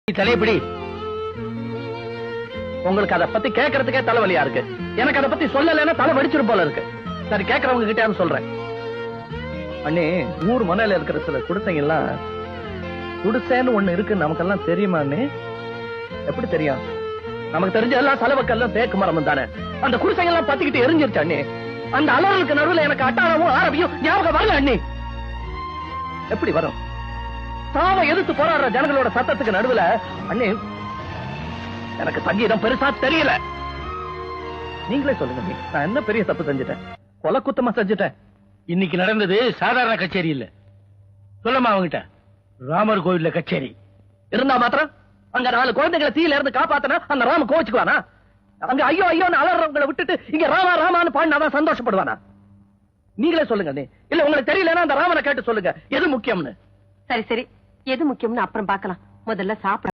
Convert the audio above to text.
தலையப்படி உங்களுக்கு அதை பத்தி கேட்கறதுக்கே தலைவலியா இருக்கு. எனக்கு அதை பத்தி சொல்லலைன்னா தலை வடிச்சிரும் போல இருக்கு. சரி, கேட்கறவங்க கிட்ட சொல்றேன். அண்ணே, ஊர் மனையில இருக்கிற சில குடிசைங்க எல்லாம் குடிசைன்னு ஒண்ணு இருக்கு நமக்கெல்லாம் தெரியுமா அண்ணே? எப்படி தெரியும்? நமக்கு தெரிஞ்ச எல்லாம் செலவுக்கெல்லாம் தேக்கு மரம் தானே. அந்த குடிசைங்க எல்லாம் பத்திக்கிட்டு எரிஞ்சிருச்சு அண்ணே. அந்த அலறலுக்கு நடுவில் எனக்கு அட்டாளமும் ஆரம்பியும் ஞாபகம் வரல அண்ணே. எப்படி வரும்? சாவ எதிர்த்து போராடுற ஜனங்களோட சத்தத்துக்கு நடுவுல அண்ணே எனக்கு சங்கீதம் பெருசா தெரியல. நீங்களே சொல்லுங்க, நான் என்ன பெரிய தப்பு செஞ்சுட்டேன்? கொலை குத்தமா செஞ்சுட்டேன். இன்னைக்கு நடந்தது சாதாரண கச்சேரி இல்ல. சொல்லமா அவங்கிட்ட ராமர் கோவில்ல கச்சேரி இருந்தா மாத்திரம் அங்க 4 குழந்தைகளை தீயில இருந்து காப்பாத்தனா அந்த ராம கோச்சுக்குவானா? அங்க ஐயோ ஐயோன்னு அலறவங்களை விட்டுட்டு இங்க ராமா ராமான்னு பாடினாதான் சந்தோஷப்படுவானா? நீங்களே சொல்லுங்க. இல்ல உங்களுக்கு தெரியலன்னா அந்த ராமனை கேட்டு சொல்லுங்க எது முக்கியம்னு. சரி சரி, எது முக்கியம்னு அப்புறம் பார்க்கலாம். முதல்ல சாப்பிட